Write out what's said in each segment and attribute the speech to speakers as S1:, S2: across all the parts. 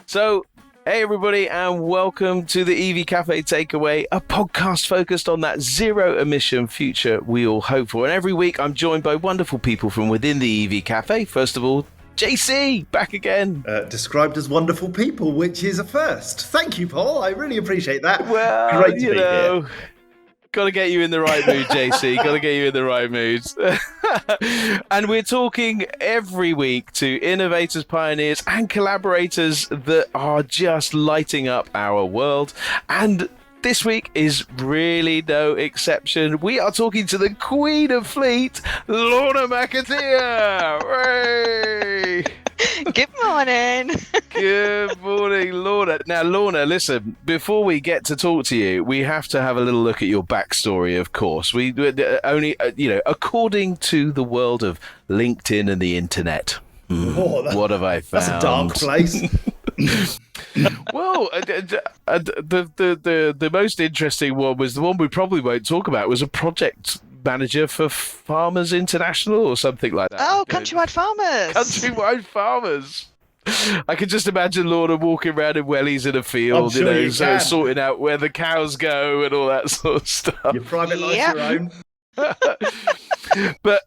S1: So, hey everybody, and welcome to the EV Cafe Takeaway, a podcast focused on that zero emission future we all hope for. And every week I'm joined by wonderful people from within the EV Cafe. First of all, JC, back again.
S2: Described as wonderful people, which is a first. Thank you, Paul. I really appreciate that.
S1: Well,
S2: Great to be here.
S1: Got to get you in the right mood, JC. Got to get you in the right mood. And we're talking every week to innovators, pioneers, and collaborators that are just lighting up our world. And this week is really no exception. We are talking to the Queen of Fleet, Lorna McAteer. Hooray!
S3: Good morning.
S1: Good morning, Lorna. Now, Lorna, listen, before we get to talk to you, we have to have a little look at your backstory, of course. We only, according to the world of LinkedIn and the internet. What have I found?
S2: That's a dark place.
S1: Well, the most interesting one was the one we probably won't talk about, was a project manager for Farmers International or something like that.
S3: Oh, Countrywide Farmers.
S1: Countrywide Farmers. I can just imagine Lorna walking around in wellies in a field, sorting out where the cows go and all that sort of stuff.
S2: Your private life's your own.
S1: But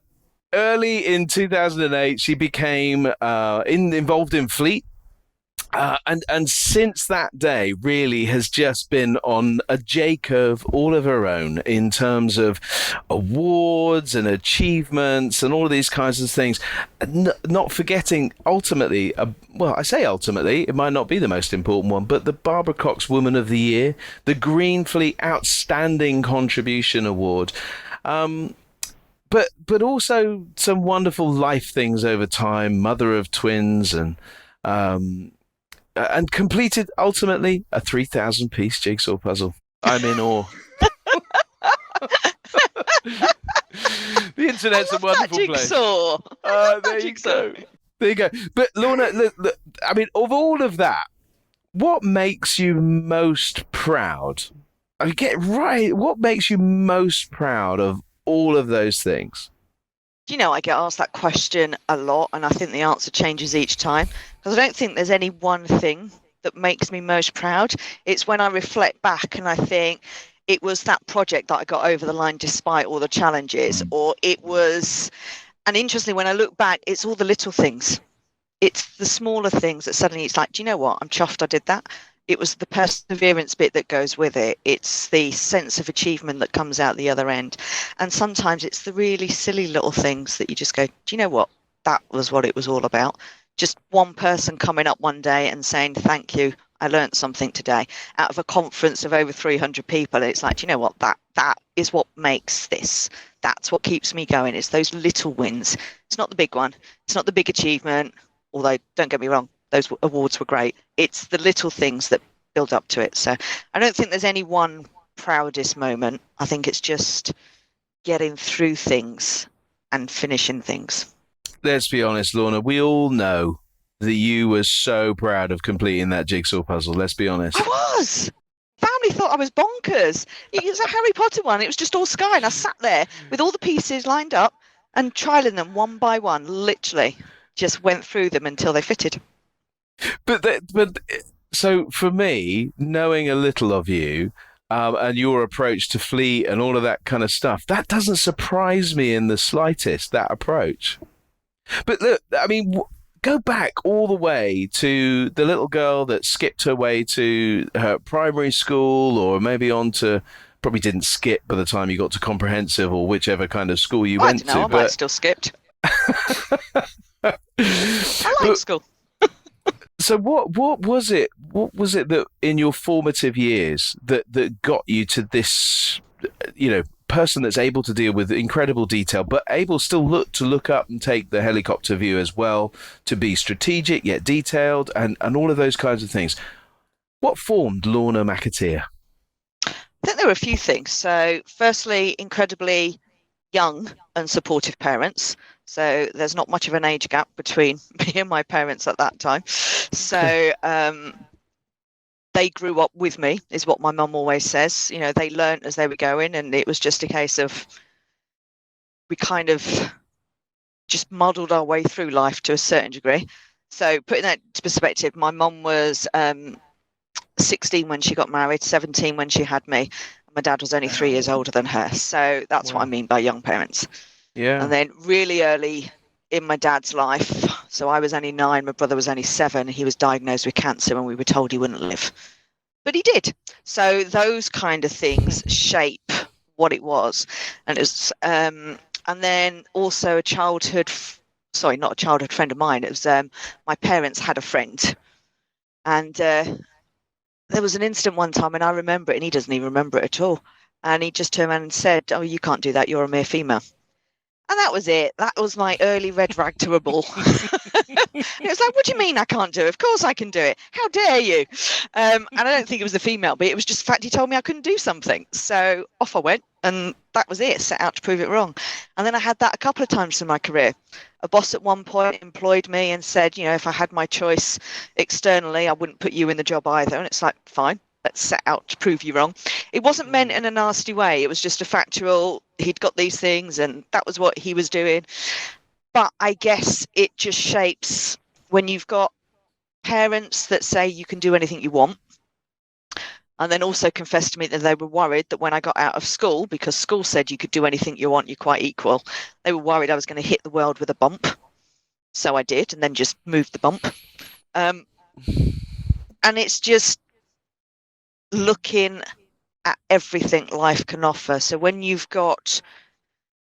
S1: early in 2008, she became involved in Fleet. And since that day, really has just been on a J-curve all of her own in terms of awards and achievements and all of these kinds of things. Not forgetting, ultimately, I say ultimately, it might not be the most important one, but the Barbara Cox Woman of the Year, the Green Fleet Outstanding Contribution Award. But also some wonderful life things over time, mother of twins, and completed, ultimately, a 3,000-piece jigsaw puzzle. I'm in awe. The internet's a wonderful place. There you go. There you go. But Lorna, look, I mean, of all of that, what makes you most proud? I mean, get it right. What makes you most proud of all of those things?
S3: You know, I get asked that question a lot, and I think the answer changes each time, because I don't think there's any one thing that makes me most proud. It's when I reflect back and I think it was that project that I got over the line despite all the challenges, or it was, and interestingly, when I look back, it's all the little things. It's the smaller things that suddenly it's like, do you know what? I'm chuffed I did that. It was the perseverance bit that goes with it. It's the sense of achievement that comes out the other end. And sometimes it's the really silly little things that you just go, do you know what? That was what it was all about. Just one person coming up one day and saying, thank you, I learned something today, out of a conference of over 300 people. It's like, do you know what? That is what makes this. That's what keeps me going. It's those little wins. It's not the big one. It's not the big achievement, although don't get me wrong, those awards were great. It's the little things that build up to it. So I don't think there's any one proudest moment. I think it's just getting through things and finishing things.
S1: Let's be honest, Lorna, we all know that you were so proud of completing that jigsaw puzzle. Let's be honest.
S3: I was. Family thought I was bonkers. It was a Harry Potter one. It was just all sky. And I sat there with all the pieces lined up and trialing them one by one, literally just went through them until they fitted.
S1: But so for me, knowing a little of you and your approach to Fleet and all of that kind of stuff, that doesn't surprise me in the slightest, that approach. But look, I mean, go back all the way to the little girl that skipped her way to her primary school, or maybe on to, probably didn't skip by the time you got to comprehensive or whichever kind of school you went to.
S3: I might still skipped. I like school.
S1: So what was it? What was it that in your formative years that got you to this, person that's able to deal with incredible detail, but able still to look up and take the helicopter view as well, to be strategic yet detailed, and all of those kinds of things? What formed Lorna McAteer?
S3: I think there were a few things. So firstly, incredibly young and supportive parents. So there's not much of an age gap between me and my parents at that time. So they grew up with me, is what my mum always says. You know, they learnt as they were going, and it was just a case of we kind of just muddled our way through life to a certain degree. So putting that into perspective, my mum was 16 when she got married, 17 when she had me. My dad was only 3 years older than her. So that's what I mean by young parents.
S1: Yeah.
S3: And then really early in my dad's life, so I was only 9, my brother was only 7, he was diagnosed with cancer and we were told he wouldn't live. But he did. So those kind of things shape what it was. And it was, and then also not a childhood friend of mine. It was my parents had a friend. And there was an incident one time, and I remember it, and he doesn't even remember it at all. And he just turned around and said, "Oh, you can't do that. You're a mere female." And that was it. That was my early red rag to a bull. It was like, what do you mean I can't do it? Of course I can do it. How dare you? And I don't think it was the female, but it was just the fact he told me I couldn't do something. So off I went, and that was it. Set out to prove it wrong. And then I had that a couple of times in my career. A boss at one point employed me and said, if I had my choice externally, I wouldn't put you in the job either. And it's like, fine. Let's set out to prove you wrong. It wasn't meant in a nasty way. It was just a factual, he'd got these things and that was what he was doing. But I guess it just shapes when you've got parents that say you can do anything you want. And then also confessed to me that they were worried that when I got out of school, because school said you could do anything you want, you're quite equal, they were worried I was going to hit the world with a bump. So I did, and then just moved the bump. And it's just looking at everything life can offer. So when you've got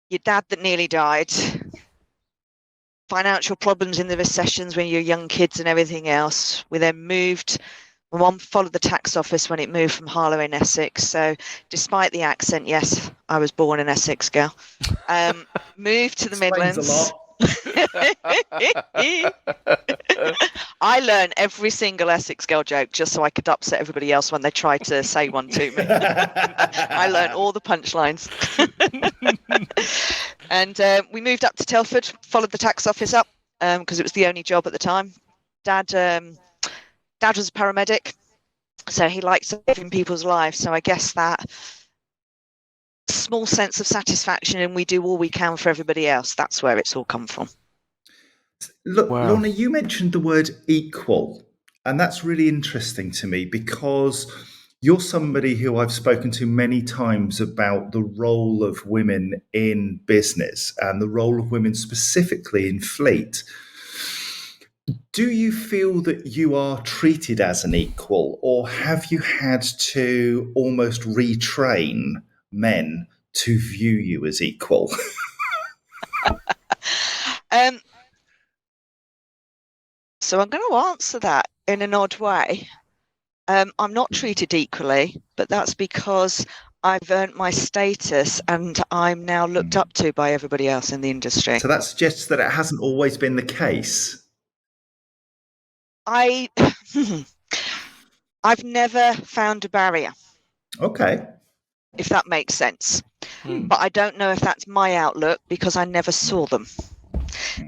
S3: your dad that nearly died, financial problems in the recessions when you're young kids and everything else, we then moved. My mum followed the tax office when it moved from Harlow in Essex. So despite the accent, yes, I was born an Essex girl. Moved to the
S2: Explains
S3: Midlands.
S2: a lot.
S3: I learned every single Essex girl joke just so I could upset everybody else when they tried to say one to me. I learned all the punchlines. And we moved up to Telford, followed the tax office up because it was the only job at the time. Dad was a paramedic, so he liked saving people's lives. So I guess that small sense of satisfaction and we do all we can for everybody else, that's where it's all come from.
S2: Look,
S1: Wow.
S2: Lorna, you mentioned the word equal, and that's really interesting to me because you're somebody who I've spoken to many times about the role of women in business and the role of women specifically in fleet. Do you feel that you are treated as an equal, or have you had to almost retrain men to view you as equal?
S3: So I'm going to answer that in an odd way. I'm not treated equally, but that's because I've earned my status and I'm now looked up to by everybody else in the industry.
S2: So that suggests that it hasn't always been the case.
S3: I've never found a barrier.
S2: Okay.
S3: If that makes sense. But I don't know if that's my outlook because I never saw them.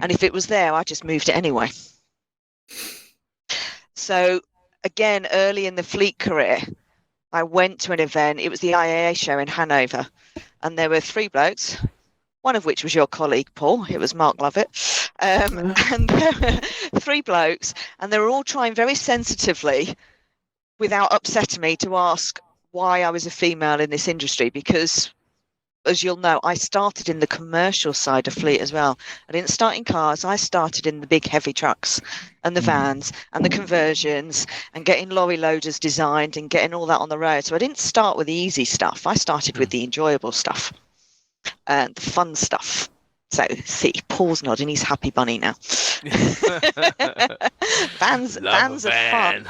S3: And if it was there, I just moved it anyway. So again, early in the fleet career, I went to an event. It was the IAA show in Hanover. And there were 3 blokes, one of which was your colleague, Paul. It was Mark Lovett. And there were 3 blokes, and they were all trying very sensitively, without upsetting me, to ask why I was a female in this industry, because as you'll know, I started in the commercial side of fleet as well. I didn't start in cars. I started in the big heavy trucks and the vans and the conversions and getting lorry loaders designed and getting all that on the road. So I didn't start with the easy stuff. I started with the enjoyable stuff and the fun stuff. So see, Paul's nodding. He's happy bunny now. Vans are fun.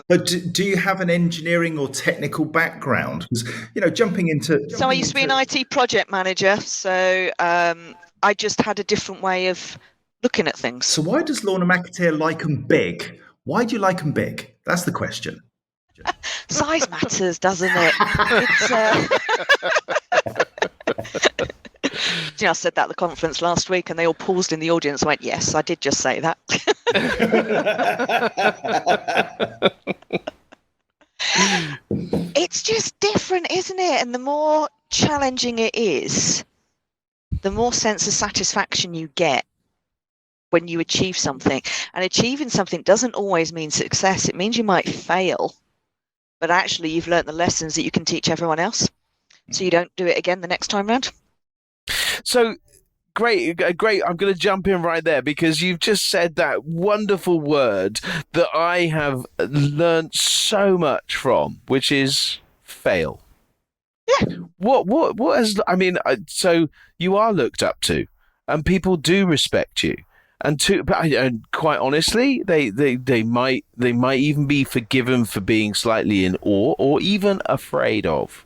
S2: But do you have an engineering or technical background? Because, jumping into...
S3: So I used to be an IT project manager. So I just had a different way of looking at things.
S2: So why does Lorna McAteer like them big? Why do you like them big? That's the question.
S3: Size matters, doesn't it? I said that at the conference last week and they all paused in the audience and went, yes, I did just say that. It's just different, isn't it? And the more challenging it is, the more sense of satisfaction you get. when you achieve something. And achieving something doesn't always mean success. It means you might fail, but actually you've learnt the lessons that you can teach everyone else, so you don't do it again the next time round.
S1: So great. I'm going to jump in right there, because you've just said that wonderful word that I have learnt so much from, which is fail.
S3: Yeah.
S1: What has, I mean, so you are looked up to, and people do respect you. And quite honestly, they might even be forgiven for being slightly in awe or even afraid of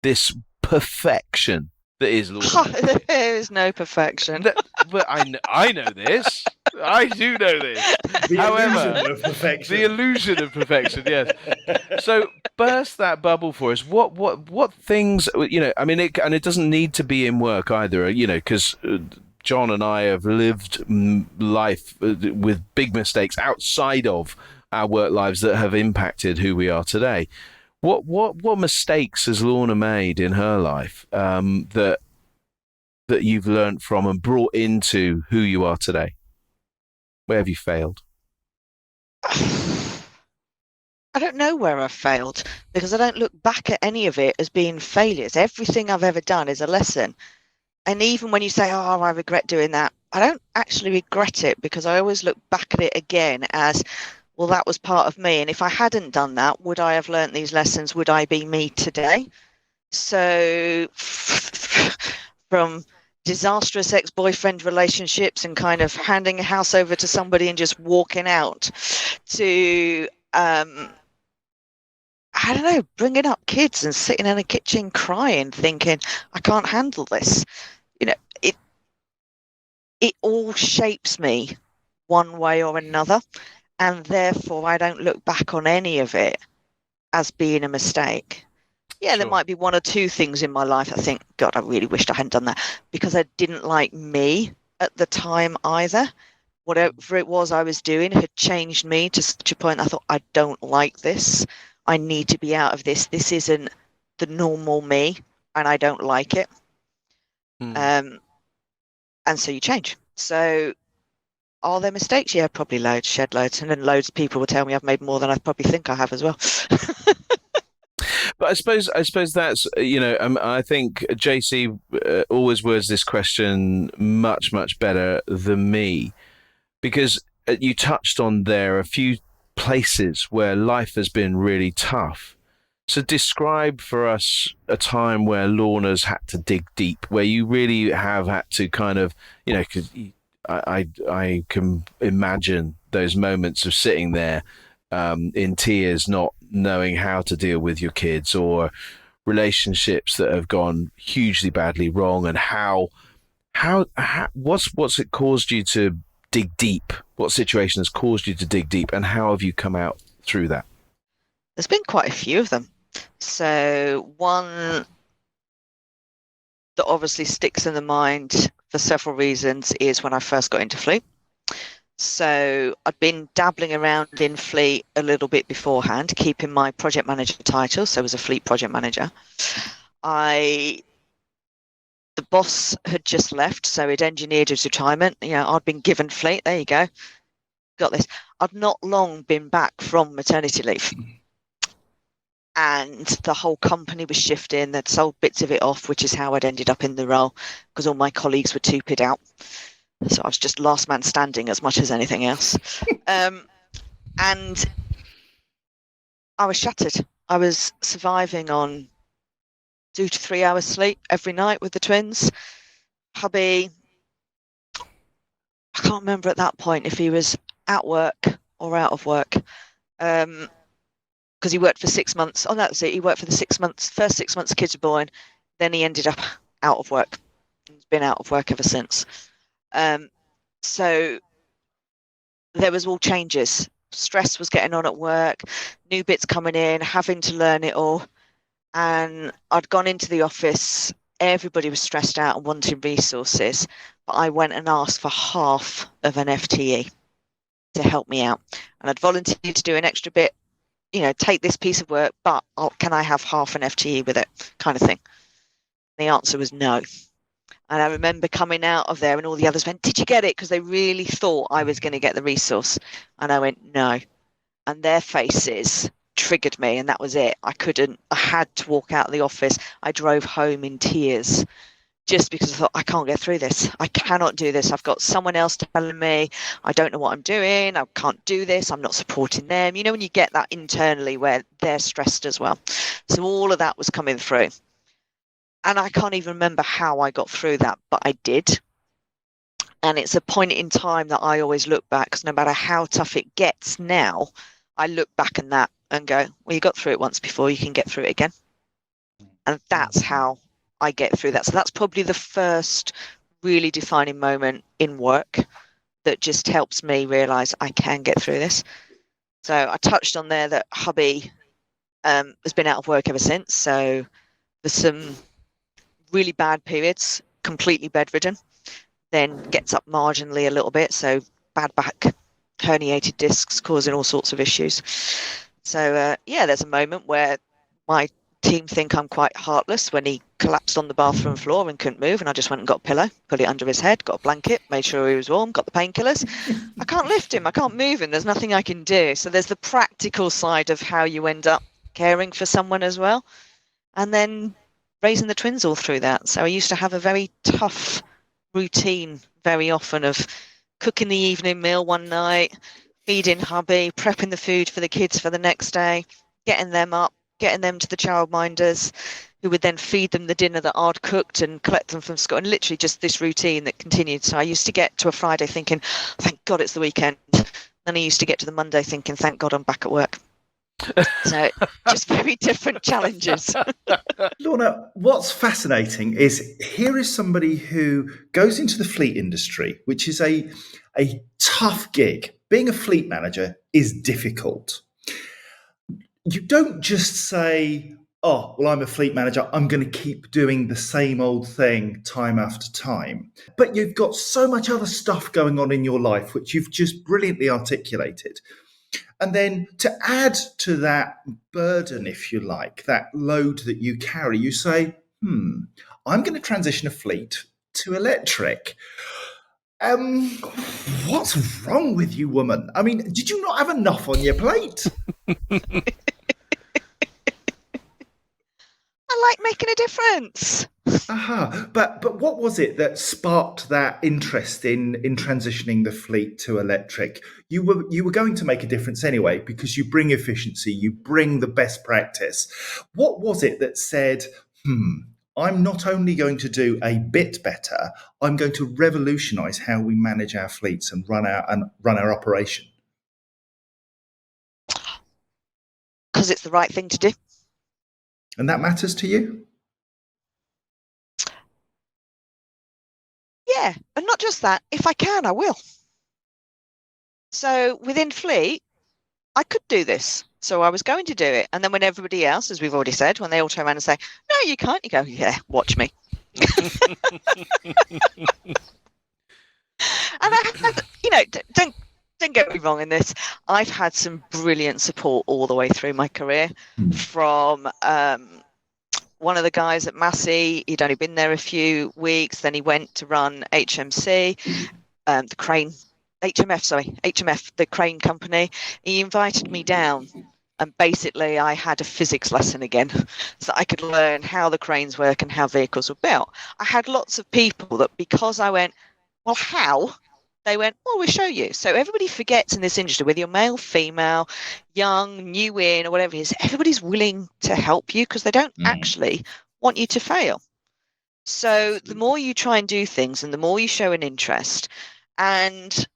S1: this perfection that is Lorna McAteer.
S3: There is no perfection.
S1: But I know this. I do know this. However,
S2: illusion of perfection.
S1: The illusion of perfection, yes. So burst that bubble for us. What things, I mean, it doesn't need to be in work either, because John and I have lived life with big mistakes outside of our work lives that have impacted who we are today. What mistakes has Lorna made in her life that you've learned from and brought into who you are today? Where have you failed?
S3: I don't know where I've failed, because I don't look back at any of it as being failures. Everything I've ever done is a lesson. And even when you say, oh, I regret doing that, I don't actually regret it, because I always look back at it again as, well, that was part of me. And if I hadn't done that, would I have learnt these lessons? Would I be me today? So from disastrous ex-boyfriend relationships and kind of handing a house over to somebody and just walking out, to I don't know, bringing up kids and sitting in a kitchen crying, thinking, I can't handle this. It all shapes me one way or another, and therefore I don't look back on any of it as being a mistake. Yeah, There might be one or two things in my life I think, God, I really wished I hadn't done that, because I didn't like me at the time either. Whatever it was I was doing had changed me to such a point I thought, I don't like this. I need to be out of this. This isn't the normal me, and I don't like it. And so you change. So are there mistakes? Yeah, probably loads, shed loads. And then loads of people will tell me I've made more than I probably think I have as well.
S1: But I suppose that's, I think JC always words this question much, much better than me, because you touched on there a few places where life has been really tough. So describe for us a time where Lorna's had to dig deep, where you really have had to kind of, because I can imagine those moments of sitting there in tears, not knowing how to deal with your kids, or relationships that have gone hugely badly wrong, and what's it caused you to dig deep? What situation has caused you to dig deep, and how have you come out through that?
S3: There's been quite a few of them. So one that obviously sticks in the mind for several reasons is when I first got into Fleet. So I'd been dabbling around in Fleet a little bit beforehand, keeping my project manager title, so I was a Fleet project manager. The boss had just left, so he'd engineered his retirement. I'd been given Fleet. There you go. Got this. I'd not long been back from maternity leave. And the whole company was shifting. They'd sold bits of it off, which is how I'd ended up in the role, because all my colleagues were two-pid out. So I was just last man standing as much as anything else. And I was shattered. I was surviving on 2 to 3 hours sleep every night with the twins. Hubby, I can't remember at that point if he was at work or out of work. Because he worked for 6 months. Oh, that's it. He worked for the 6 months. First 6 months kids were born. Then he ended up out of work. He's been out of work ever since. So there was all changes. Stress was getting on at work, new bits coming in, having to learn it all. And I'd gone into the office. Everybody was stressed out and wanting resources. But I went and asked for half of an FTE to help me out. And I'd volunteered to do an extra bit, take this piece of work, but can I have half an FTE with it, kind of thing. The answer was no. And I remember coming out of there and all the others went, "Did you get it?" Because they really thought I was going to get the resource. And I went, "No." And their faces triggered me, and that was it. I had to walk out of the office. I drove home in tears just because I thought, I can't get through this. I cannot do this. I've got someone else telling me I don't know what I'm doing. I can't do this. I'm not supporting them. You know, when you get that internally where they're stressed as well. So all of that was coming through. And I can't even remember how I got through that, but I did. And it's a point in time that I always look back, because no matter how tough it gets now, I look back on that and go, well, you got through it once before, you can get through it again. And that's how I get through that. So that's probably the first really defining moment in work that just helps me realize I can get through this. So I touched on there that hubby has been out of work ever since. So there's some really bad periods, completely bedridden, then gets up marginally a little bit. So bad back, herniated discs causing all sorts of issues. So there's a moment where my team think I'm quite heartless when he collapsed on the bathroom floor and couldn't move, and I just went and got a pillow, put it under his head, got a blanket, made sure he was warm, got the painkillers. I can't lift him, I can't move him, there's nothing I can do. So there's the practical side of how you end up caring for someone as well, and then raising the twins all through that. So I used to have a very tough routine very often of cooking the evening meal one night, feeding hubby, prepping the food for the kids for the next day, getting them up, getting them to the childminders, who would then feed them the dinner that I'd cooked and collect them from school. And literally just this routine that continued. So I used to get to a Friday thinking, thank God it's the weekend. Then I used to get to the Monday thinking, thank God I'm back at work. So just very different challenges.
S2: Lorna, what's fascinating is here is somebody who goes into the fleet industry, which is a tough gig. Being a fleet manager is difficult. You don't just say, oh, well, I'm a fleet manager, I'm going to keep doing the same old thing time after time. But you've got so much other stuff going on in your life, which you've just brilliantly articulated. And then to add to that burden, if you like, that load that you carry, you say, I'm going to transition a fleet to electric. What's wrong with you, woman? I mean, did you not have enough on your plate?
S3: I like making a difference.
S2: But what was it that sparked that interest in transitioning the fleet to electric? You were going to make a difference anyway, because you bring efficiency, you bring the best practice. What was it that said, I'm not only going to do a bit better, I'm going to revolutionize how we manage our fleets and run our operation?
S3: Because it's the right thing to do.
S2: And that matters to you?
S3: Yeah, and not just that, if I can, I will. So within fleet, I could do this. So I was going to do it. And then when everybody else, as we've already said, when they all turn around and say, no, you can't, you go, yeah, watch me. And I had, don't get me wrong in this. I've had some brilliant support all the way through my career from one of the guys at Massey. He'd only been there a few weeks. Then he went to run HMC, HMF, the crane company. He invited me down, and basically I had a physics lesson again so I could learn how the cranes work and how vehicles were built. I had lots of people that, because I went, well, how? They went, well, we'll show you. So everybody forgets in this industry, whether you're male, female, young, new in, or whatever it is, everybody's willing to help you because they don't actually want you to fail. So the more you try and do things and the more you show an interest, and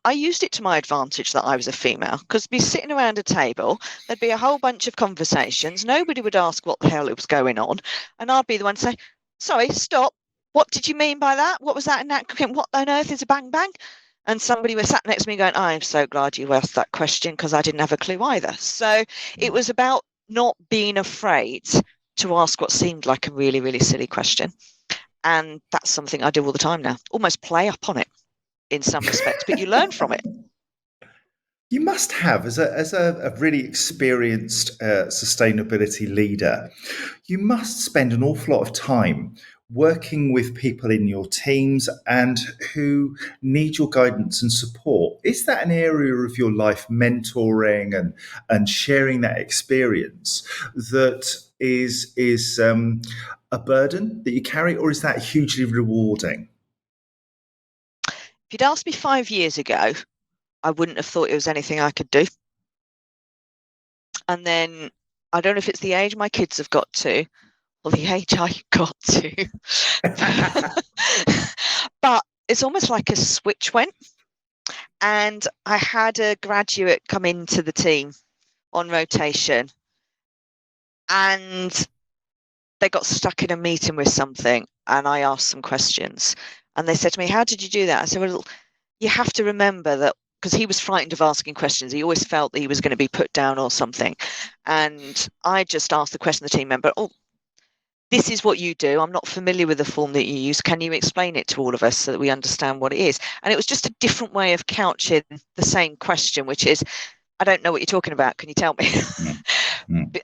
S3: I used it to my advantage that I was a female, because be sitting around a table, there'd be a whole bunch of conversations. Nobody would ask what the hell it was going on. And I'd be the one to say, sorry, stop. What did you mean by that? What was that in that? What on earth is a bang bang? And somebody was sat next to me going, I'm so glad you asked that question because I didn't have a clue either. So it was about not being afraid to ask what seemed like a really, really silly question. And that's something I do all the time now, almost play up on it in some respects, but you learn from it.
S2: You must have, as a really experienced sustainability leader, you must spend an awful lot of time working with people in your teams and who need your guidance and support. Is that an area of your life, mentoring and sharing that experience, that is a burden that you carry, or is that hugely rewarding?
S3: If you'd asked me 5 years ago, I wouldn't have thought it was anything I could do. And then I don't know if it's the age my kids have got to or the age I got to. But it's almost like a switch went. And I had a graduate come into the team on rotation, and they got stuck in a meeting with something, and I asked some questions. And they said to me, "How did you do that?" I said, "Well, you have to remember that," because he was frightened of asking questions. He always felt that he was going to be put down or something. And I just asked the question to the team member, "Oh, this is what you do. I'm not familiar with the form that you use. Can you explain it to all of us so that we understand what it is?" And it was just a different way of couching the same question, which is, "I don't know what you're talking about. Can you tell me?"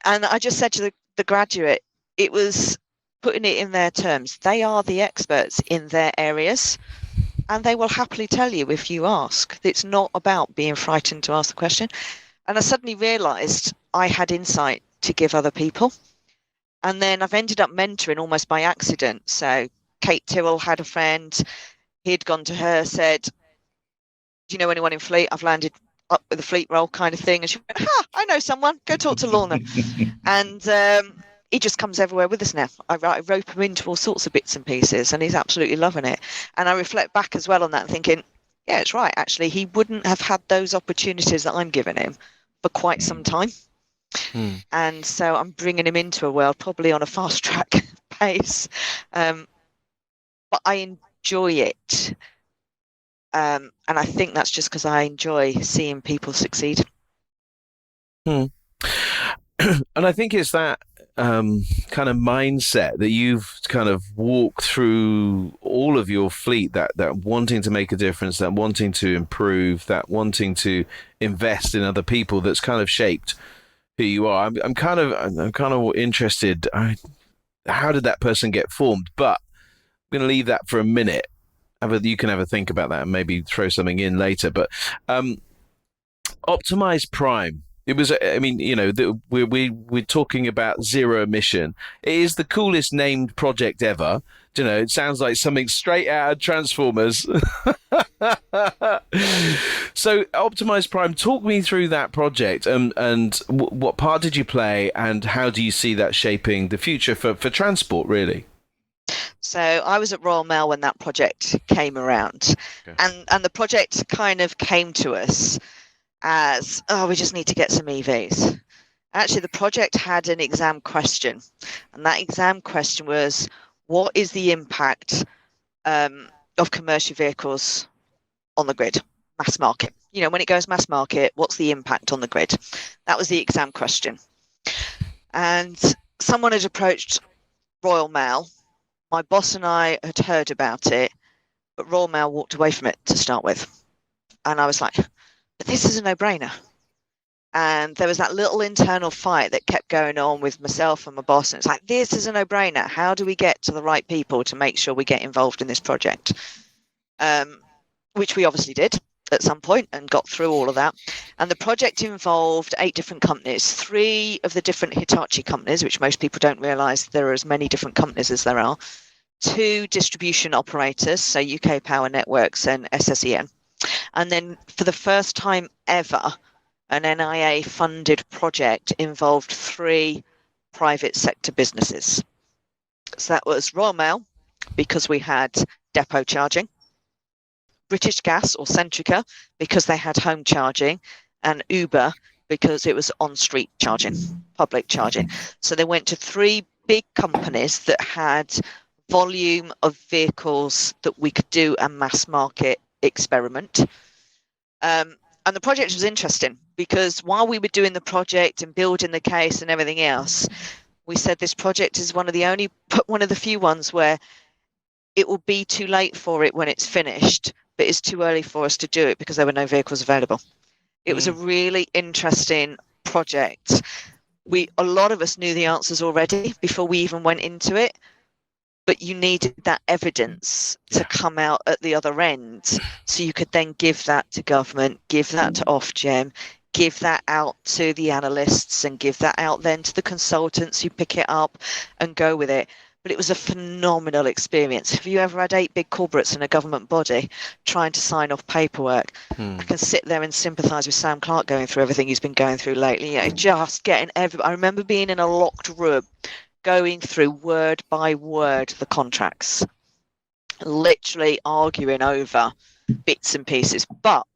S3: And I just said to the graduate, it was putting it in their terms. They are the experts in their areas, and they will happily tell you if you ask. It's not about being frightened to ask the question. And I suddenly realised I had insight to give other people. And then I've ended up mentoring almost by accident. So Kate Tyrrell had a friend. He'd gone to her, said, "Do you know anyone in Fleet? I've landed up with a Fleet role," kind of thing. And she went, "Ha, I know someone. Go talk to Lorna." And he just comes everywhere with us now. I rope him into all sorts of bits and pieces, and he's absolutely loving it. And I reflect back as well on that, thinking, yeah, it's right. Actually, he wouldn't have had those opportunities that I'm giving him for quite some time. And so I'm bringing him into a world probably on a fast track pace. But I enjoy it. And I think that's just because I enjoy seeing people succeed.
S1: And I think it's that kind of mindset that you've kind of walked through all of your fleet, that wanting to make a difference, that wanting to improve, that wanting to invest in other people, that's kind of shaped who you are. I'm kind of interested. How did that person get formed? But I'm going to leave that for a minute. You can have a think about that and maybe throw something in later. But Optimize Prime. It was, I mean, we're talking about zero emission. It is the coolest named project ever. It sounds like something straight out of Transformers. So, Optimize Prime, talk me through that project, and what part did you play, and how do you see that shaping the future for transport, really?
S3: So I was at Royal Mail when that project came around, okay. and the project kind of came to us as, we just need to get some EVs. Actually, the project had an exam question, and that exam question was, what is the impact of commercial vehicles on the grid, mass market? When it goes mass market, what's the impact on the grid? That was the exam question. And someone had approached Royal Mail. My boss and I had heard about it, but Royal Mail walked away from it to start with. And I was like, but this is a no-brainer. And there was that little internal fight that kept going on with myself and my boss. And it's like, this is a no-brainer. How do we get to the right people to make sure we get involved in this project? Which we obviously did at some point and got through all of that. And the project involved 8 different companies, 3 of the different Hitachi companies, which most people don't realise there are as many different companies as there are, 2 distribution operators, so UK Power Networks and SSEN. And then for the first time ever, an NIA-funded project involved 3 private sector businesses. So that was Royal Mail, because we had depot charging, British Gas or Centrica, because they had home charging, and Uber, because it was on-street charging, public charging. So they went to 3 big companies that had volume of vehicles that we could do a mass market experiment. And the project was interesting because while we were doing the project and building the case and everything else, we said this project is one of the few ones where it will be too late for it when it's finished, but it's too early for us to do it because there were no vehicles available. It was a really interesting project. A lot of us knew the answers already before we even went into it, but you needed that evidence to come out at the other end, so you could then give that to government, give that to Ofgem, give that out to the analysts, and give that out then to the consultants who pick it up and go with it. But it was a phenomenal experience. Have you ever had 8 big corporates in a government body trying to sign off paperwork? I can sit there and sympathise with Sam Clark going through everything he's been going through lately. Just getting I remember being in a locked room, going through word by word the contracts, literally arguing over bits and pieces. But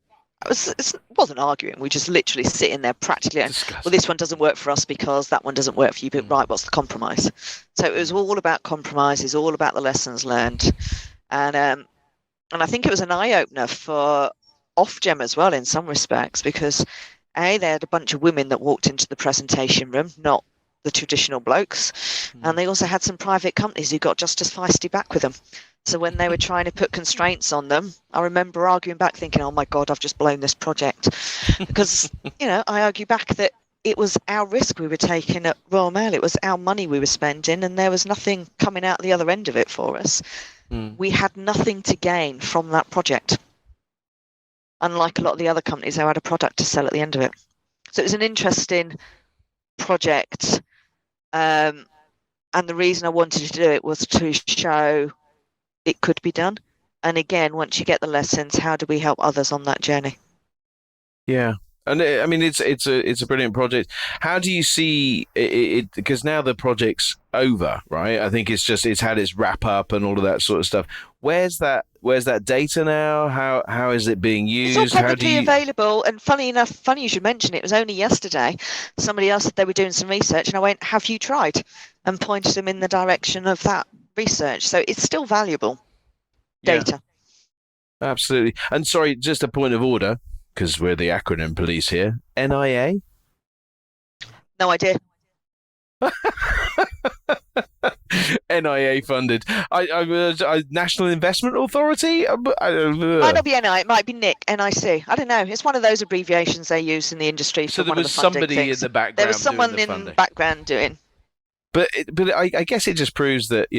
S3: it wasn't arguing. We just literally sitting there practically. Well, this one doesn't work for us because that one doesn't work for you. But right, what's the compromise? So it was all about compromises, all about the lessons learned, and I think it was an eye opener for Ofgem as well in some respects, because they had a bunch of women that walked into the presentation room, not the traditional blokes, and they also had some private companies who got just as feisty back with them. So when they were trying to put constraints on them, I remember arguing back thinking, oh my God, I've just blown this project. Because, I argue back that it was our risk we were taking at Royal Mail. It was our money we were spending, and there was nothing coming out the other end of it for us. We had nothing to gain from that project. Unlike a lot of the other companies who had a product to sell at the end of it. So it was an interesting project. And the reason I wanted to do it was to show it could be done. And again, once you get the lessons, how do we help others on that journey?
S1: Yeah. And I mean, it's a brilliant project. How do you see it? Because now the project's over, right? I think it's had its wrap up and all of that sort of stuff. Where's that data now? How is it being used?
S3: It's all publicly available. And funny you should mention it. It was only yesterday. Somebody else said they were doing some research, and I went, "Have you tried?" and pointed them in the direction of that research. So it's still valuable data.
S1: Yeah, absolutely. And sorry, just a point of order, because we're the acronym police here. NIA?
S3: No idea.
S1: NIA funded. I National Investment Authority?
S3: Might not be NIA, it might be NIC, NIC. I don't know. It's one of those abbreviations they use in the industry for one of the funding things.
S1: So there was somebody in the background.
S3: There was someone in the background doing.
S1: But I guess it just proves that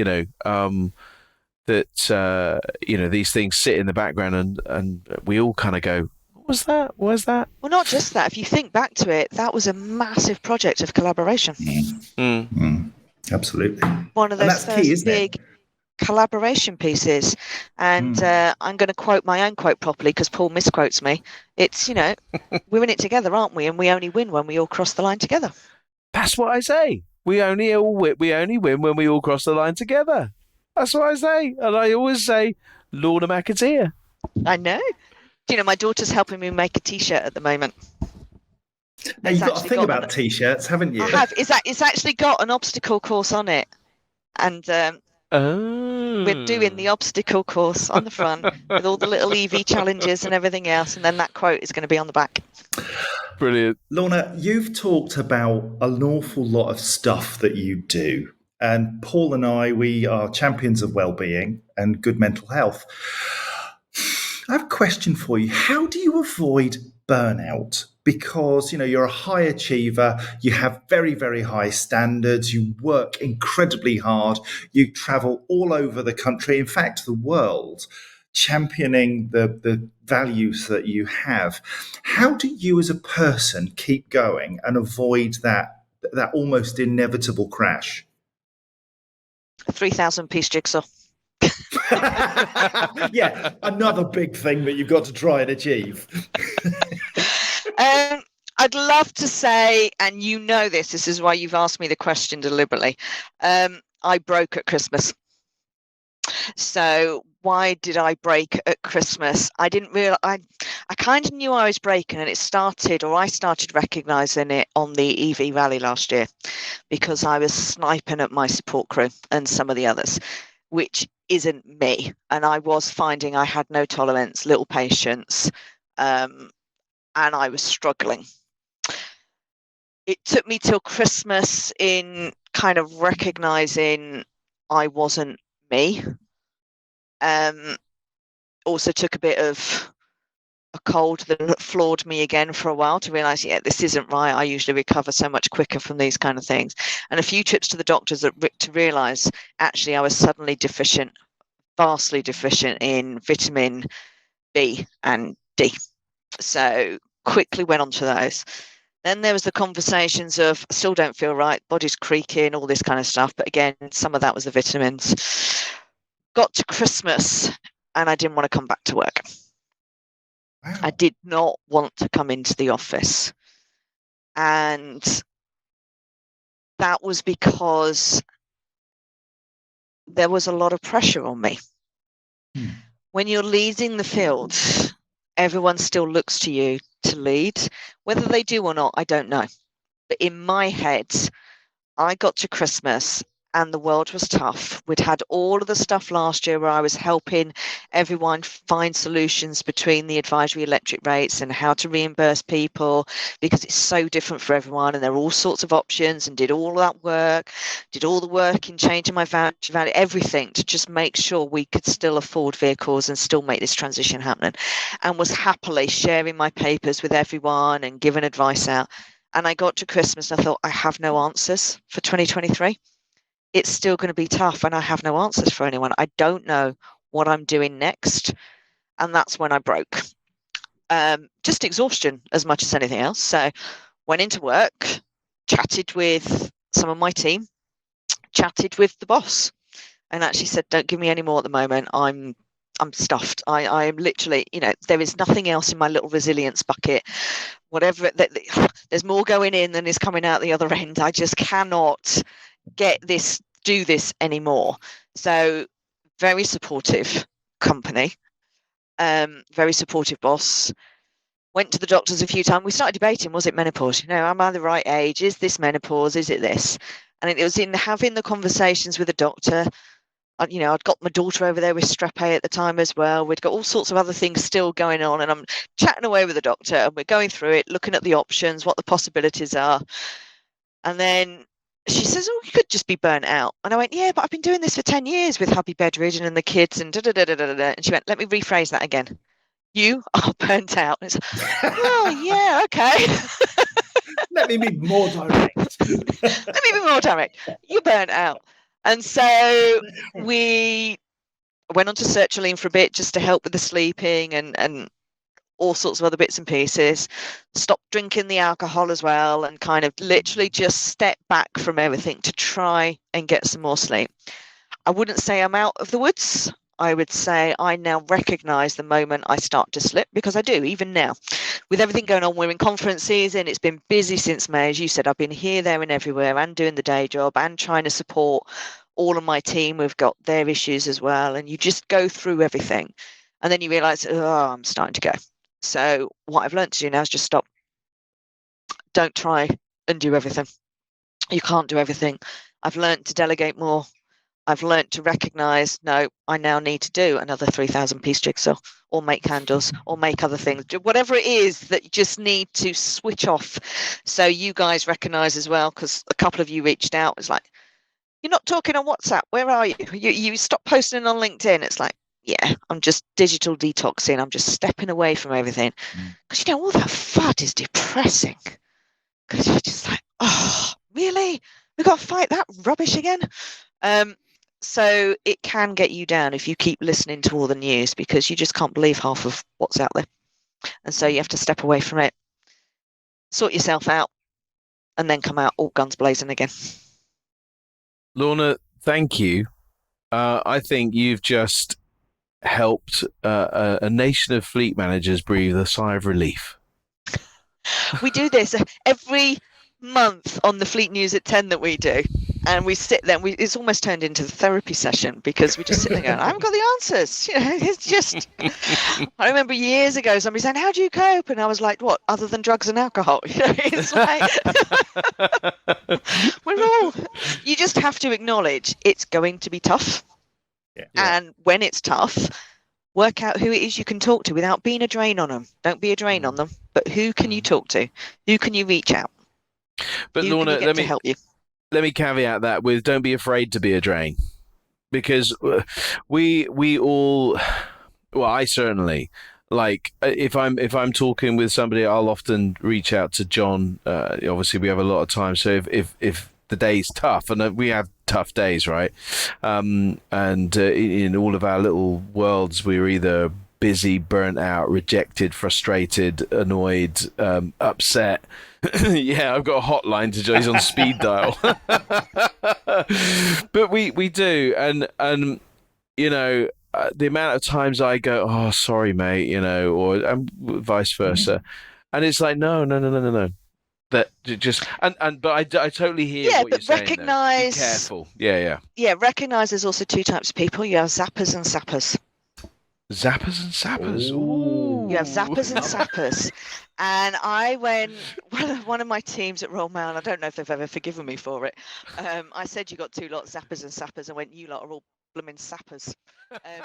S1: these things sit in the background and we all kind of go, what was that? What was that?
S3: Well, not just that. If you think back to it, that was a massive project of collaboration.
S2: Absolutely.
S3: One of those first big collaboration pieces. And I'm going to quote my own quote properly because Paul misquotes me. It's, we're in it together, aren't we? And we only win when we all cross the line together.
S1: That's what I say. We only win when we all cross the line together. That's what I say. And I always say, Lorna McAteer.
S3: I know. My daughter's helping me make a T-shirt at the moment.
S2: Now, you've got a thing about T-shirts, haven't you?
S3: I have. It's actually got an obstacle course on it. And we're doing the obstacle course on the front with all the little EV challenges and everything else. And then that quote is going to be on the back.
S1: Brilliant.
S2: Lorna, you've talked about an awful lot of stuff that you do. And Paul and I, we are champions of well-being and good mental health. I have a question for you. How do you avoid burnout? Because, you're a high achiever, you have very, very high standards, you work incredibly hard, you travel all over the country, in fact, the world, championing the values that you have. How do you as a person keep going and avoid that almost inevitable crash?
S3: A 3,000-piece jigsaw.
S2: Yeah, another big thing that you've got to try and achieve.
S3: I'd love to say, and this is why you've asked me the question deliberately. I broke at Christmas. So why did I break at Christmas? I didn't realize. I kind of knew I was breaking, and I started recognizing it on the EV rally last year, because I was sniping at my support crew and some of the others, which isn't me. And I was finding I had no tolerance, little patience, and I was struggling. It took me till Christmas in kind of recognizing I wasn't me. Also took a bit of a cold that floored me again for a while to realise, yeah, this isn't right. I usually recover so much quicker from these kind of things. And a few trips to the doctors to realise, actually, I was suddenly deficient, vastly deficient in vitamin B and D. So quickly went on to those. Then there was the conversations of, I still don't feel right, body's creaking, all this kind of stuff. But again, some of that was the vitamins. Got to Christmas and I didn't want to come back to work.
S2: Wow.
S3: I did not want to come into the office. And that was because there was a lot of pressure on me. When you're leading the field, everyone still looks to you to lead. Whether they do or not, I don't know. But in my head, I got to Christmas and the world was tough. We'd had all of the stuff last year where I was helping everyone find solutions between the advisory electric rates and how to reimburse people, because it's so different for everyone and there are all sorts of options, and did all that work, did all the work in changing my voucher value, everything to just make sure we could still afford vehicles and still make this transition happen, and was happily sharing my papers with everyone and giving advice out. And I got to Christmas and I thought, I have no answers for 2023. It's still going to be tough and I have no answers for anyone. I don't know what I'm doing next. And that's when I broke. Just exhaustion as much as anything else. So went into work, chatted with some of my team, chatted with the boss, and actually said, don't give me any more at the moment. I'm stuffed. I am literally, there is nothing else in my little resilience bucket. Whatever, there's more going in than is coming out the other end. I just cannot do this anymore. So very supportive company, very supportive boss. Went to the doctors a few times. We started debating, was it menopause? Am I the right age? Is this menopause? Is it this? And it was in having the conversations with the doctor. I'd got my daughter over there with strep A at the time as well. We'd got all sorts of other things still going on, and I'm chatting away with the doctor and we're going through it, looking at the options, what the possibilities are. And then she says, oh, you could just be burnt out. And I went, yeah, but I've been doing this for 10 years with hubby bedridden and the kids and da-da-da-da-da-da. And she went, let me rephrase that again. You are burnt out. And it's, oh, yeah, okay.
S2: Let me be more direct.
S3: You're burnt out. And so we went on to sertraline for a bit just to help with the sleeping and all sorts of other bits and pieces. Stopped drinking the alcohol as well and kind of literally just stepped back from everything to try and get some more sleep. I wouldn't say I'm out of the woods. I would say I now recognise the moment I start to slip, because I do, even now. With everything going on, we're in conference season, it's been busy since May. As you said, I've been here, there and everywhere and doing the day job and trying to support all of my team. We've got their issues as well. And you just go through everything. And then you realise, oh, I'm starting to go. So what I've learned to do now is just stop. Don't try and do everything. You can't do everything. I've learned to delegate more. I've learned to recognise, no, I now need to do another 3,000 piece jigsaw or make candles or make other things. Whatever it is that you just need to switch off. So you guys recognise as well, because a couple of you reached out. It's like, you're not talking on WhatsApp. Where are you? You stop posting on LinkedIn. It's like, yeah, I'm just digital detoxing. I'm just stepping away from everything. Because, all that FUD is depressing. Because you're just like, oh, really? We've got to fight that rubbish again? So it can get you down if you keep listening to all the news, because you just can't believe half of what's out there. And so you have to step away from it, sort yourself out, and then come out all guns blazing again.
S1: Lorna, thank you. I think you've just helped a nation of fleet managers breathe a sigh of relief.
S3: We do this every month on the Fleet News at 10 that we do. And we sit there, it's almost turned into the therapy session, because we just sit there going, I haven't got the answers. It's just, I remember years ago, somebody saying, how do you cope? And I was like, what, other than drugs and alcohol? It's like, you just have to acknowledge it's going to be tough.
S2: Yeah.
S3: And when it's tough, work out who it is you can talk to without being a drain on them. Don't be a drain on them, but who can you talk to? Who can you reach out?
S1: But
S3: who
S1: Lorna,
S3: let me help you.
S1: Let me caveat that with, don't be afraid to be a drain, because we all, well, I certainly like if I'm talking with somebody, I'll often reach out to John. Obviously, we have a lot of time, so if the day's tough, and we have tough days, right? And in all of our little worlds, we're either busy, burnt out, rejected, frustrated, annoyed, upset. Yeah, I've got a hotline to John. He's on speed dial. But we do, and you know, the amount of times I go, "Oh, sorry, mate," or vice versa, and it's like, no, no, no, no, no, no. That just but I totally hear
S3: Yeah,
S1: what you're
S3: but
S1: saying. Though. Be
S3: recognize.
S1: careful. Yeah.
S3: Yeah, recognize there's also two types of people. You have zappers and sappers.
S1: Zappers and sappers.
S2: Ooh.
S3: You have zappers and
S2: Love it.
S3: sappers. And when one of my teams at Royal Mail, and I don't know if they've ever forgiven me for it, I said you got two lots, zappers and sappers. I went, you lot are all blooming sappers.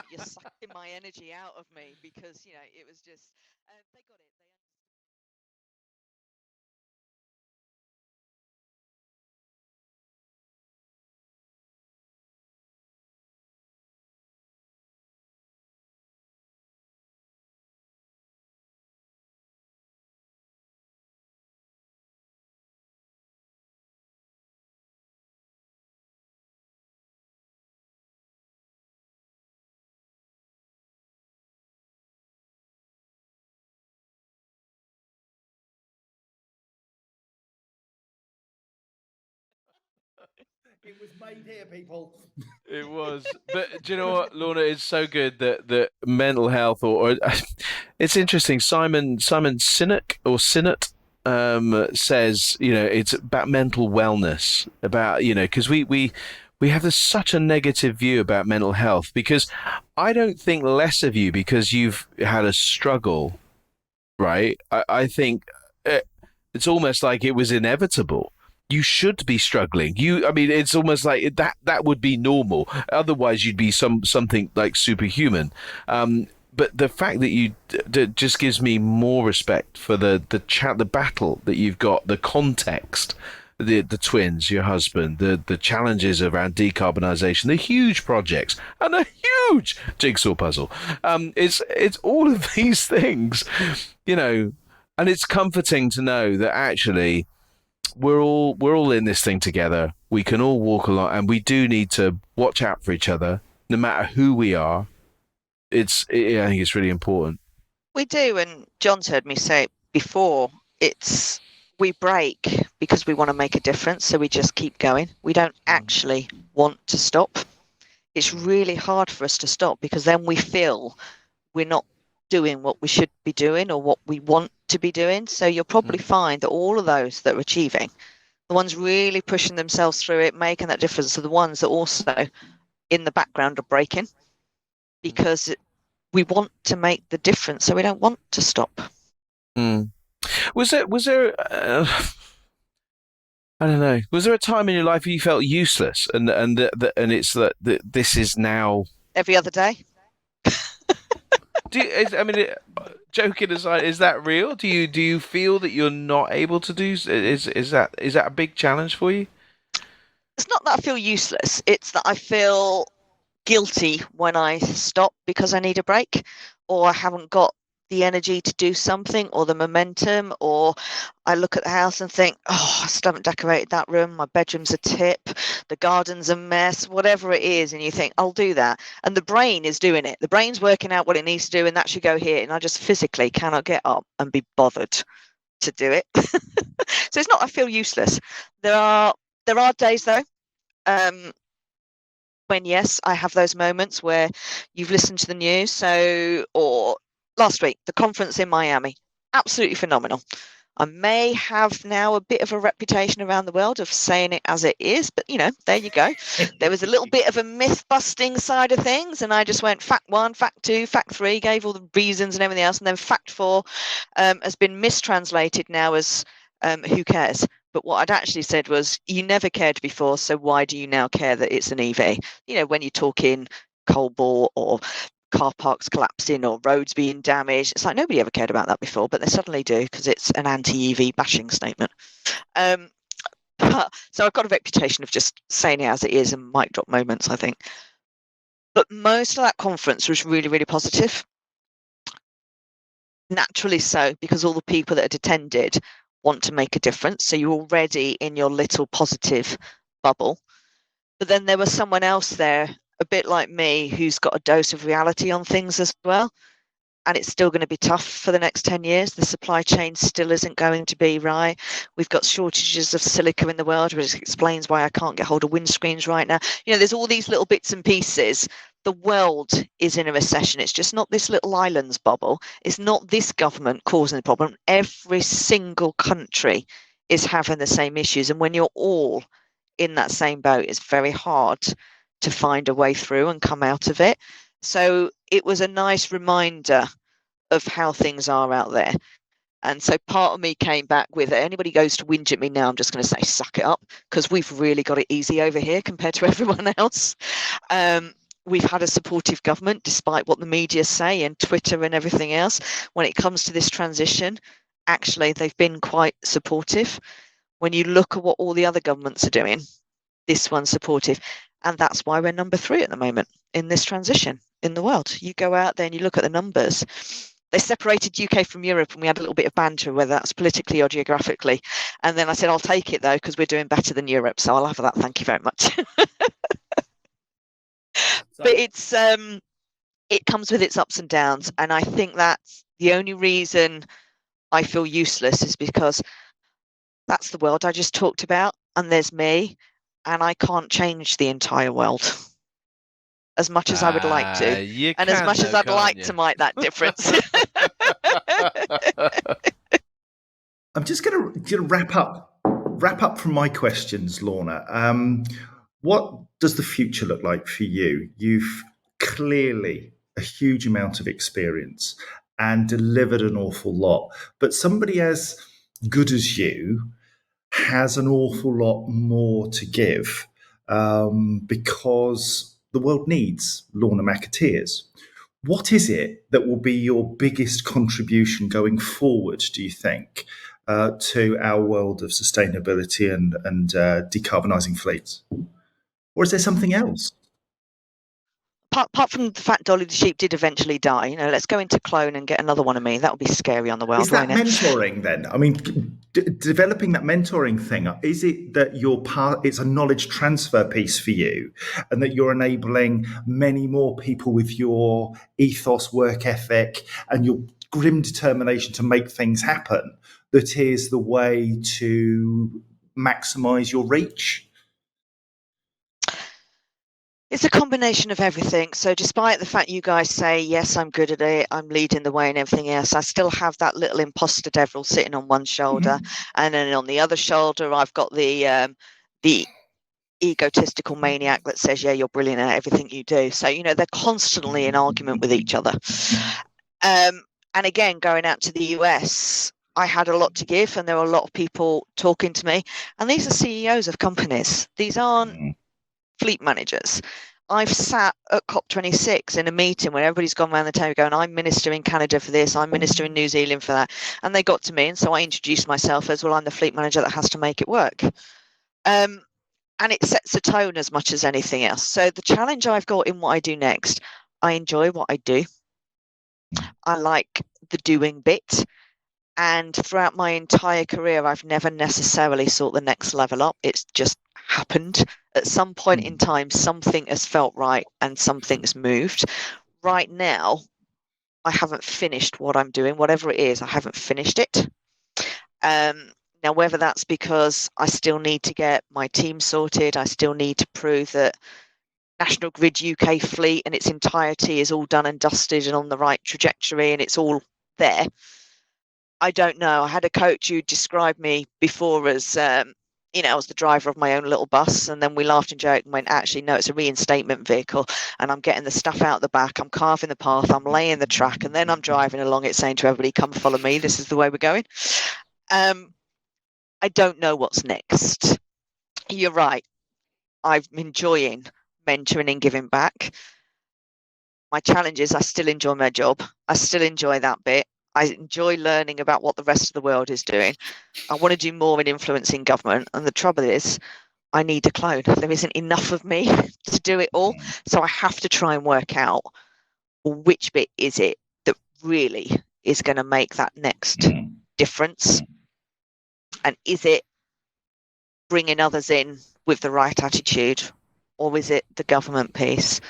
S3: You're sucking my energy out of me because, it was just, they got it.
S2: It was made here, people.
S1: It was, but do you know what, Lorna? It's so good that mental health, or it's interesting. Simon Sinek says, it's about mental wellness, about because we have such a negative view about mental health, because I don't think less of you because you've had a struggle, right? I think it's almost like it was inevitable. You should be struggling. I mean, it's almost like that would be normal. Otherwise, you'd be something like superhuman. But the fact that you just gives me more respect for the battle that you've got, the context, the twins, your husband, the challenges around decarbonisation, the huge projects, and a huge jigsaw puzzle. It's all of these things, and it's comforting to know that actually we're all in this thing together. We can all walk along, and we do need to watch out for each other, no matter who we are. I think it's really important.
S3: We do, and John's heard me say it before. We break because we want to make a difference, so we just keep going. We don't actually want to stop. It's really hard for us to stop because then we feel we're not doing what we should be doing or what we want to be doing. So you'll probably find that all of those that are achieving, the ones really pushing themselves through it, making that difference, are the ones that also in the background are breaking because we want to make the difference, so we don't want to stop.
S1: Was there I don't know, was there a time in your life where you felt useless, and it's that this is now
S3: Every other day?
S1: Joking aside, is that real? Do you feel that you're not able to do? Is that a big challenge for you?
S3: It's not that I feel useless. It's that I feel guilty when I stop because I need a break, or I haven't got the energy to do something, or the momentum, or I look at the house and think, oh, I still haven't decorated that room, my bedroom's a tip, the garden's a mess, whatever it is, and you think, I'll do that. And the brain is doing it. The brain's working out what it needs to do, and that should go here. And I just physically cannot get up and be bothered to do it. So it's not I feel useless. There are days though, when yes, I have those moments where you've listened to the news. Or last week, the conference in Miami, absolutely phenomenal. I may have now a bit of a reputation around the world of saying it as it is, but there you go. There was a little bit of a myth busting side of things, and I just went fact 1, fact 2, fact 3, gave all the reasons and everything else, and then fact 4 has been mistranslated now as who cares? But what I'd actually said was, you never cared before, so why do you now care that it's an EV? When you're talking coal bore or car parks collapsing or roads being damaged, it's like nobody ever cared about that before, but they suddenly do because it's an anti-EV bashing statement. So I've got a reputation of just saying it as it is and mic drop moments, I think. But most of that conference was really, really positive. naturally so, because all the people that had attended want to make a difference. So you're already in your little positive bubble. But then there was someone else there, a bit like me, who's got a dose of reality on things as well. And it's still going to be tough for the next 10 years. The supply chain still isn't going to be right. We've got shortages of silica in the world, which explains why I can't get hold of windscreens right now. There's all these little bits and pieces. The world is in a recession. It's just not this little island's bubble. It's not this government causing the problem. Every single country is having the same issues. And when you're all in that same boat, it's very hard to find a way through and come out of it. So it was a nice reminder of how things are out there. And so part of me came back with, anybody goes to whinge at me now, I'm just going to say, suck it up, because we've really got it easy over here compared to everyone else. We've had a supportive government, despite what the media say and Twitter and everything else. When it comes to this transition, actually, they've been quite supportive. When you look at what all the other governments are doing, this one's supportive. And that's why we're number 3 at the moment in this transition in the world. You go out there and you look at the numbers. They separated UK from Europe, and we had a little bit of banter, whether that's politically or geographically. And then I said, I'll take it, though, because we're doing better than Europe. So I'll have that. Thank you very much. But it comes with its ups and downs. And I think that's the only reason I feel useless is because that's the world I just talked about. And there's me. And I can't change the entire world as much as I would like to. And as much as I'd like to make that difference.
S2: I'm just going to wrap up from my questions, Lorna. What does the future look like for you? You've clearly a huge amount of experience and delivered an awful lot. But somebody as good as you has an awful lot more to give, because the world needs Lorna McAteers. What is it that will be your biggest contribution going forward, do you think, to our world of sustainability and decarbonising fleets? Or is there something else?
S3: Apart from the fact Dolly the sheep did eventually die, let's go into clone and get another one of me. That would be scary on the world.
S2: Is that mentoring then? I mean, developing that mentoring thing, is it that it's a knowledge transfer piece for you, and that you're enabling many more people with your ethos, work ethic, and your grim determination to make things happen that is the way to maximize your reach?
S3: It's a combination of everything. So despite the fact you guys say, yes, I'm good at it, I'm leading the way and everything else, I still have that little imposter devil sitting on one shoulder. Mm-hmm. And then on the other shoulder, I've got the egotistical maniac that says, yeah, you're brilliant at everything you do. So, they're constantly in argument with each other. And again, going out to the US, I had a lot to give, and there were a lot of people talking to me. And these are CEOs of companies. These aren't fleet managers. I've sat at COP26 in a meeting where everybody's gone around the table going, I'm minister in Canada for this, I'm minister in New Zealand for that. And they got to me, and so I introduced myself as, well, I'm the fleet manager that has to make it work. And it sets a tone as much as anything else. So the challenge I've got in what I do next, I enjoy what I do. I like the doing bit. And throughout my entire career, I've never necessarily sought the next level up. It's just happened. At some point in time, something has felt right and something's moved. Right now, I haven't finished what I'm doing. Whatever it is, I haven't finished it. Now, whether that's because I still need to get my team sorted, I still need to prove that National Grid UK fleet in its entirety is all done and dusted and on the right trajectory and it's all there. I don't know. I had a coach who described me before as, I was the driver of my own little bus. And then we laughed and joked and went, actually, no, it's a reinstatement vehicle. And I'm getting the stuff out the back. I'm carving the path. I'm laying the track. And then I'm driving along it saying to everybody, come follow me. This is the way we're going. I don't know what's next. You're right. I'm enjoying mentoring and giving back. My challenge is I still enjoy my job. I still enjoy that bit. I enjoy learning about what the rest of the world is doing. I want to do more in influencing government. And the trouble is, I need a clone. There isn't enough of me to do it all. So I have to try and work out which bit is it that really is going to make that next difference? And is it bringing others in with the right attitude, or is it the government piece?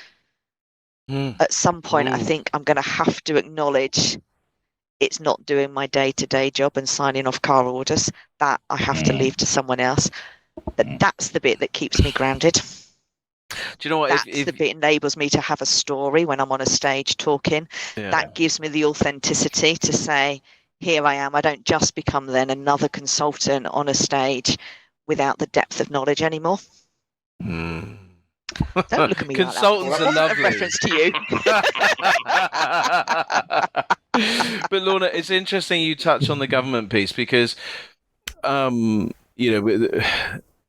S3: At some point, I think I'm going to have to acknowledge it's not doing my day-to-day job and signing off car orders. That I have to leave to someone else. But that's the bit that keeps me grounded.
S1: Do you know what?
S3: That's the bit enables me to have a story when I'm on a stage talking.
S1: Yeah.
S3: That gives me the authenticity to say, here I am. I don't just become then another consultant on a stage without the depth of knowledge anymore. Don't look at me
S1: Consultants
S3: like that.
S1: are lovely.
S3: A reference to you.
S1: But Lorna, it's interesting you touch on the government piece because, you know,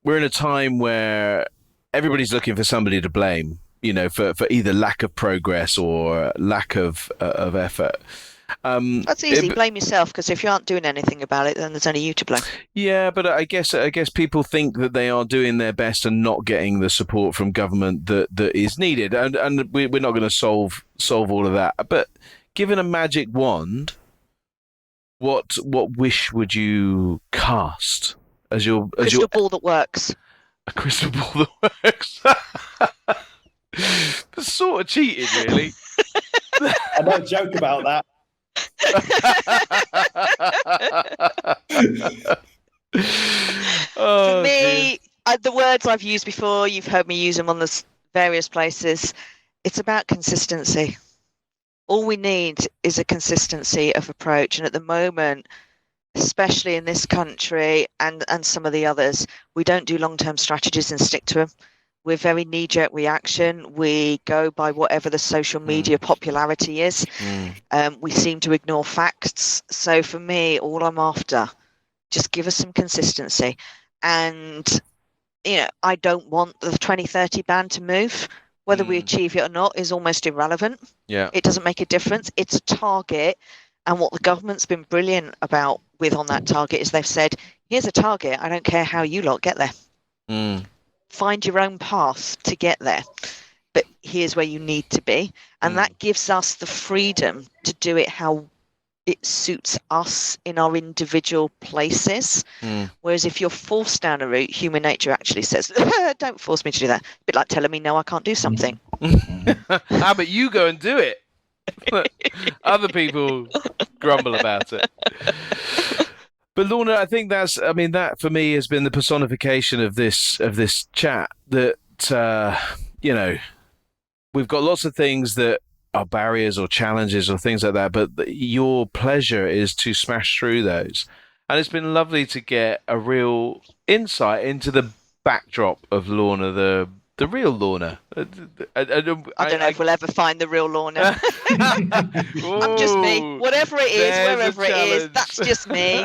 S1: we're in a time where everybody's looking for somebody to blame, you know, for either lack of progress or lack of effort.
S3: That's easy. Blame yourself, because if you aren't doing anything about it, then there's only you to blame.
S1: Yeah, but I guess people think that they are doing their best and not getting the support from government that is needed, and we're not going to solve all of that. But given a magic wand, what wish would you cast as your
S3: crystal ball that works?
S1: A crystal ball that works. That's sort of cheating, really.
S2: I don't joke about that.
S3: For me, the words I've used before, you've heard me use them on the various places. It's about consistency. All we need is a consistency of approach. And at the moment, especially in this country and some of the others, we don't do long-term strategies and stick to them. We're very knee-jerk reaction. We go by whatever the social media popularity is. We seem to ignore facts. So for me, all I'm after, just give us some consistency. And, you know, I don't want the 2030 ban to move. Whether we achieve it or not is almost irrelevant.
S1: Yeah,
S3: it doesn't make a difference. It's a target. And what the government's been brilliant about on that target is they've said, here's a target. I don't care how you lot get there. Find your own path to get there. But here's where you need to be. And that gives us the freedom to do it how it suits us in our individual places. Whereas if you're forced down a route, human nature actually says, don't force me to do that. A bit like telling me, no, I can't do something.
S1: How about you go and do it? Other people grumble about it. But Lorna, I think that for me has been the personification of this chat, that you know, we've got lots of things that are barriers or challenges or things like that, but your pleasure is to smash through those. And it's been lovely to get a real insight into the backdrop of Lorna, the real Lorna.
S3: I don't know if we'll ever find the real Lorna. I'm just me. Whatever it is, wherever it is, that's just me.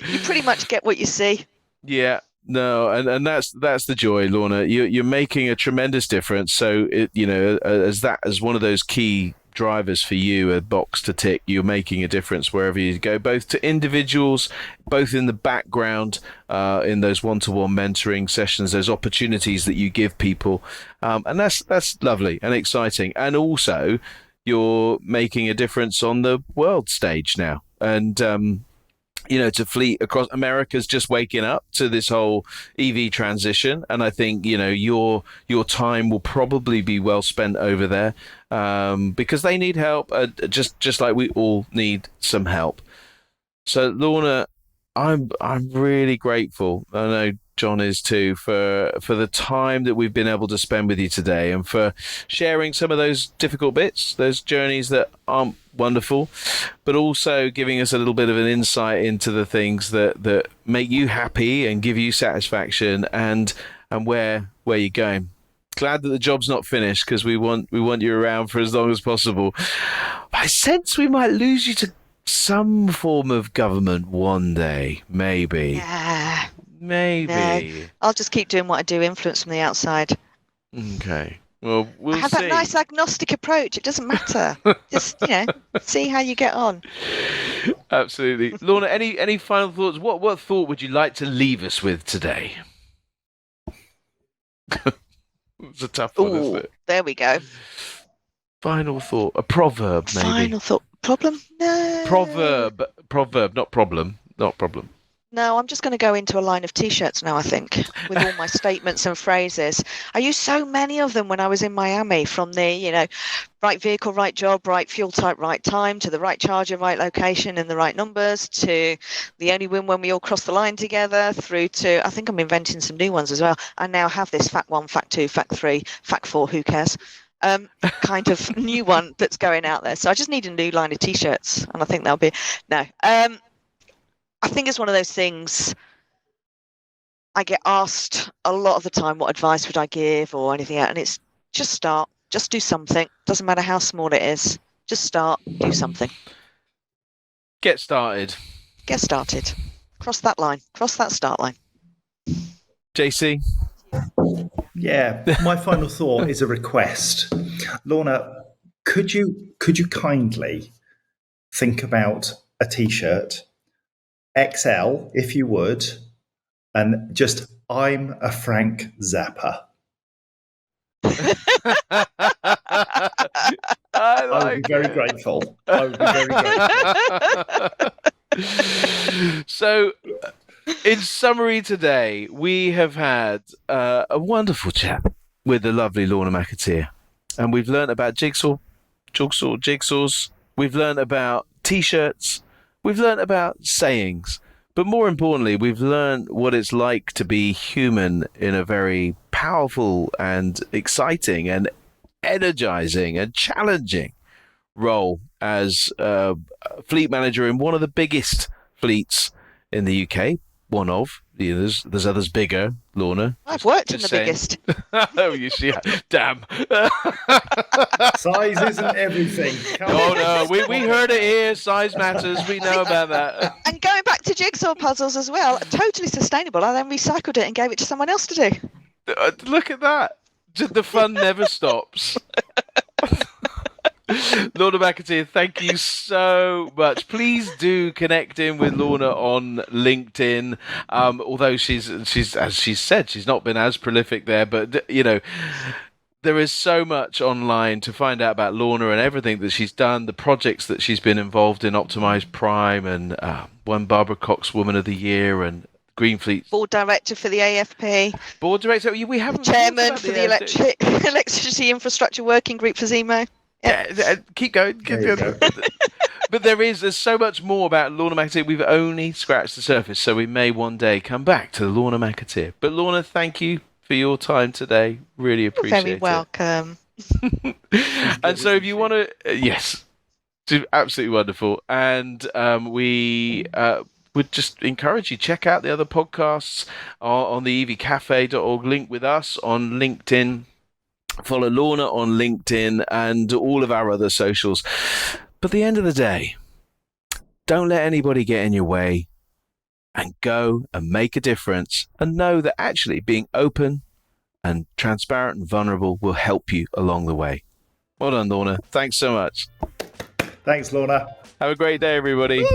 S3: You pretty much get what you see.
S1: Yeah. No, and that's the joy, Lorna. You're making a tremendous difference. So as one of those key drivers for you, a box to tick, you're making a difference wherever you go, both to individuals, both in the background, in those one-to-one mentoring sessions, those opportunities that you give people, and that's lovely and exciting. And also, you're making a difference on the world stage now, and to fleet across America's just waking up to this whole EV transition, and I think your time will probably be well spent over there, because they need help, just like we all need some help. So Lorna, I'm really grateful. I know John is too, for the time that we've been able to spend with you today, and for sharing some of those difficult bits, those journeys that aren't wonderful, but also giving us a little bit of an insight into the things that make you happy and give you satisfaction, and where you're going. Glad that the job's not finished, because we want you around for as long as possible. I sense we might lose you to some form of government one day, maybe.
S3: Yeah.
S1: Maybe.
S3: No, I'll just keep doing what I do, influence from the outside.
S1: Okay. Well, we'll
S3: I have
S1: see.
S3: that nice agnostic approach. It doesn't matter. Just, see how you get on.
S1: Absolutely. Lorna, any final thoughts? What thought would you like to leave us with today? It's a tough one, isn't it?
S3: There we go.
S1: Final thought. A proverb, maybe.
S3: Final thought. Problem? No.
S1: Proverb, not problem. Not problem.
S3: No, I'm just going to go into a line of T-shirts now, I think, with all my statements and phrases. I used so many of them when I was in Miami, from the, right vehicle, right job, right fuel type, right time, to the right charger, right location, and the right numbers, to the only win when we all cross the line together, through to, I think I'm inventing some new ones as well. I now have this fact 1, fact 2, fact 3, fact 4, who cares? Kind of new one that's going out there. So I just need a new line of T-shirts, and I think that'll be, no. I think it's one of those things. I get asked a lot of the time, what advice would I give or anything else? And it's just start, just do something. Doesn't matter how small it is. Just start, do something.
S1: Get started.
S3: Get started. Cross that line. Cross that start line.
S1: JC?
S2: Yeah, my final thought is a request. Lorna, could you kindly think about a T-shirt, XL if you would, and just I'm a Frank Zappa. I would be very grateful. I would be very grateful.
S1: So, in summary today, we have had a wonderful chat with the lovely Lorna McAteer. And we've learned about jigsaws. We've learned about T-shirts. We've learned about sayings. But more importantly, we've learned what it's like to be human in a very powerful and exciting and energizing and challenging role as a fleet manager in one of the biggest fleets in the UK. One of. There's others bigger, Lorna.
S3: I've worked in the biggest.
S1: Oh, you see. Damn.
S2: Size isn't everything.
S1: No, we heard it here. Size matters. We know about that.
S3: And going back to jigsaw puzzles as well, totally sustainable. I then recycled it and gave it to someone else to do.
S1: Look at that. The fun never stops. Lorna McAteer, thank you so much. Please do connect in with Lorna on LinkedIn. Although she's as she said, she's not been as prolific there, but there is so much online to find out about Lorna and everything that she's done, the projects that she's been involved in, Optimise Prime, and won Barbara Cox Woman of the Year, and Greenfleet
S3: board director for the AFP,
S1: board director. We haven't
S3: chairman for the electricity infrastructure working group for Zemo.
S1: Yeah, keep going. But there's so much more about Lorna McAteer. We've only scratched the surface, so we may one day come back to Lorna McAteer. But Lorna, thank you for your time today. Really appreciate it.
S3: You're very welcome.
S1: And so if you want to, yes, absolutely wonderful. And we would just encourage you, check out the other podcasts on the evcafe.org, link with us on LinkedIn. Follow Lorna on LinkedIn and all of our other socials. But at the end of the day, don't let anybody get in your way, and go and make a difference, and know that actually being open and transparent and vulnerable will help you along the way. Well done, Lorna. Thanks so much.
S2: Thanks, Lorna.
S1: Have a great day, everybody.